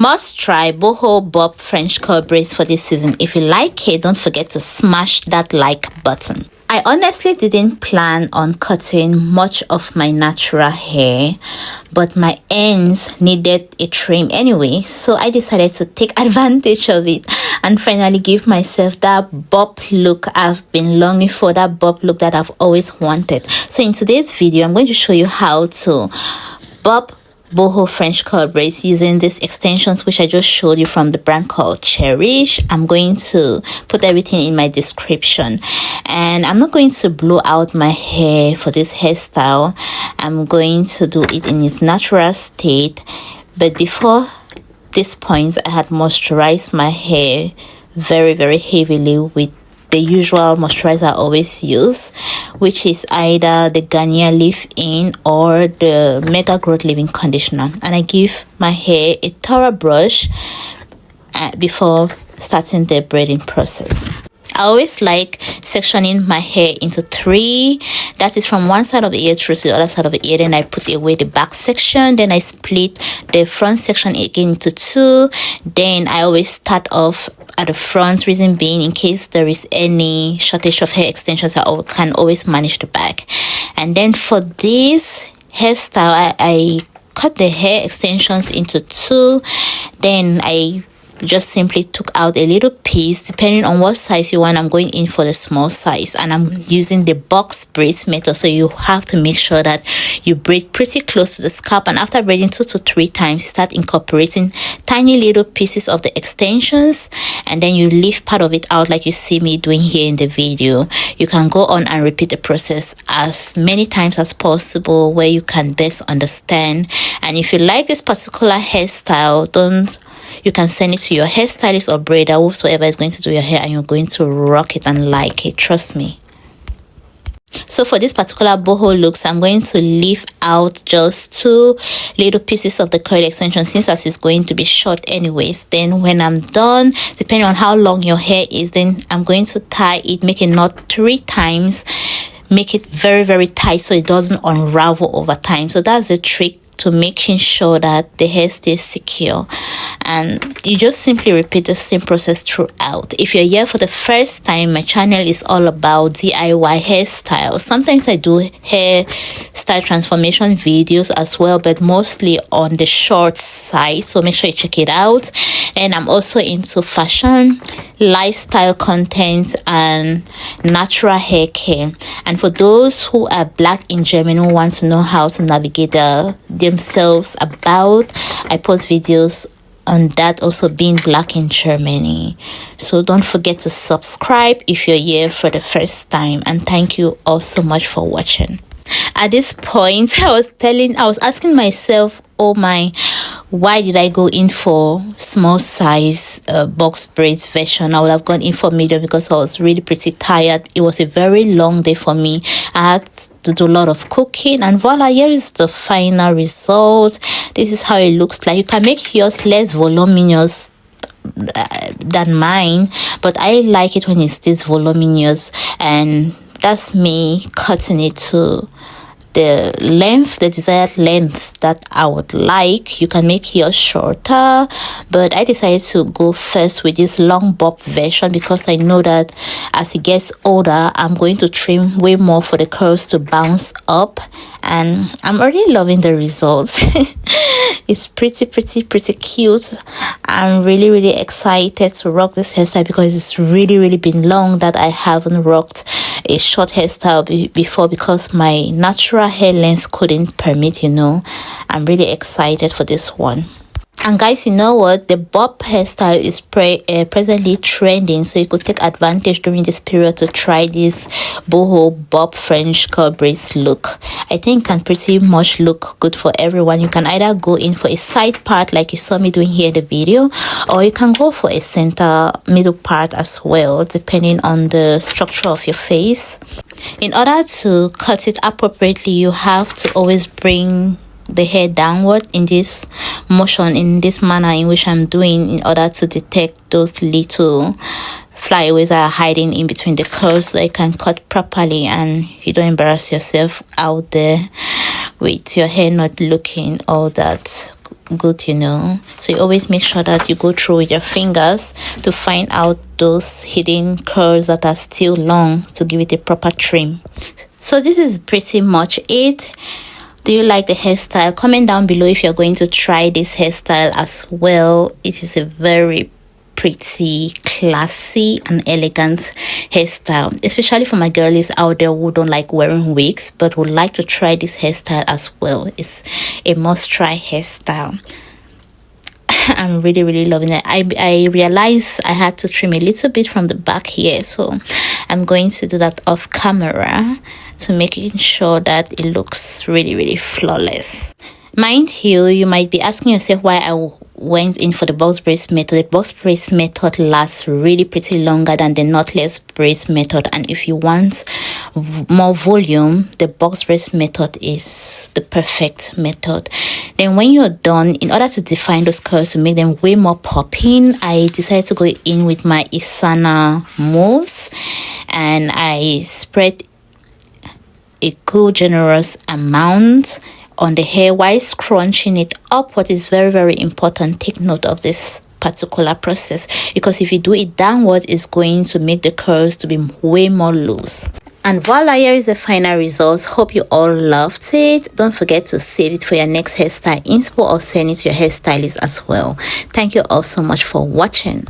Must try Boho Bob French curl braids for this season. If you like it, don't forget to smash that like button. I honestly didn't plan on cutting much of my natural hair, but my ends needed a trim anyway, so I decided to take advantage of it and finally give myself that bob look I've been longing for, that bob look that I've always wanted. So in today's video, I'm going to show you how to bob Boho French curl braids using these extensions which I just showed you from the brand called Cherish. I'm going to put everything in my description, and I'm not going to blow out my hair for this hairstyle. I'm going to do it in its natural state, but before this point I had moisturized my hair very heavily with the usual moisturizer I always use, which is either the Garnier leave-in or the Mega Growth leave-in conditioner, and I give my hair a thorough brush before starting the braiding process. I always like sectioning my hair into three. That is from one side of the ear through to the other side of the ear. Then I put away the back section. Then I split the front section again into two. Then I always start off at the front, reason being in case there is any shortage of hair extensions, I can always manage the back. And then for this hairstyle, I cut the hair extensions into two. Then I just simply took out a little piece. Depending on what size you want, I'm going in for the small size, and I'm using the box braids method, so you have to make sure that you braid pretty close to the scalp, and after braiding 2 to 3 times, you start incorporating tiny little pieces of the extensions, and then you leave part of it out like you see me doing here in the video. You can go on and repeat the process as many times as possible where you can best understand. And if you like this particular hairstyle, you can send it to your hairstylist or braider, whosoever is going to do your hair, and you're going to rock it and like it, trust me. So for this particular boho looks, I'm going to leave out just 2 little pieces of the curl extension, since as it's going to be short anyways. Then when I'm done, depending on how long your hair is, then I'm going to tie it, make a knot 3 times, make it very tight so it doesn't unravel over time. So that's the trick to making sure that the hair stays secure, and you just simply repeat the same process throughout. If you're here for the first time, my channel is all about DIY hairstyles. Sometimes I do hairstyle transformation videos as well, but mostly on the short side, so make sure you check it out. And I'm also into fashion, lifestyle content, and natural hair care. And for those who are black in Germany who want to know how to navigate themselves about, I post videos on that, also being black in Germany. So don't forget to subscribe if you're here for the first time, and thank you all so much for watching. At this point, I was asking myself, oh my, why did I go in for small size box braids version? I would have gone in for medium because I was really pretty tired. It was a very long day for me. I had to do a lot of cooking, and voila, here is the final result. This is how it looks like. You can make yours less voluminous than mine, but I like it when it's this voluminous, and that's me cutting it to the length, the desired length that I would like. You can make yours shorter, but I decided to go first with this long bob version because I know that as it gets older, I'm going to trim way more for the curls to bounce up, and I'm already loving the results. It's pretty cute. I'm really excited to rock this hairstyle because it's really been long that I haven't rocked a short hairstyle before, because my natural hair length couldn't permit, you know. I'm really excited for this one. And guys, you know what, the bob hairstyle is presently trending, so you could take advantage during this period to try this boho bob French curl braids look. I think it can pretty much look good for everyone. You can either go in for a side part like you saw me doing here in the video, or you can go for a center middle part as well, depending on the structure of your face. In order to cut it appropriately, you have to always bring the hair downward in this motion, in this manner in which I'm doing, in order to detect those little flyaways that are hiding in between the curls, so you can cut properly and you don't embarrass yourself out there with your hair not looking all that good, you know. So you always make sure that you go through with your fingers to find out those hidden curls that are still long to give it a proper trim. So this is pretty much it. Do you like the hairstyle? Comment down below if you're going to try this hairstyle as well. It is a very pretty, classy and elegant hairstyle, especially for my girlies out there who don't like wearing wigs but would like to try this hairstyle as well. It's a must try hairstyle. I'm really loving it. I realized I had to trim a little bit from the back here, so I'm going to do that off camera to making sure that it looks really flawless. Mind you might be asking yourself why I went in for the box braids method. The box braids method lasts really pretty longer than the knotless braids method, and if you want more volume, the box braids method is the perfect method. Then when you're done, in order to define those curls to make them way more popping, I decided to go in with my Isana mousse and I spread a good generous amount on the hair while scrunching it up. What is very important, take note of this particular process, because if you do it downwards, it's going to make the curls to be way more loose. And voila, here is the final results. Hope you all loved it. Don't forget to save it for your next hairstyle inspo or send it to your hairstylist as well. Thank you all so much for watching.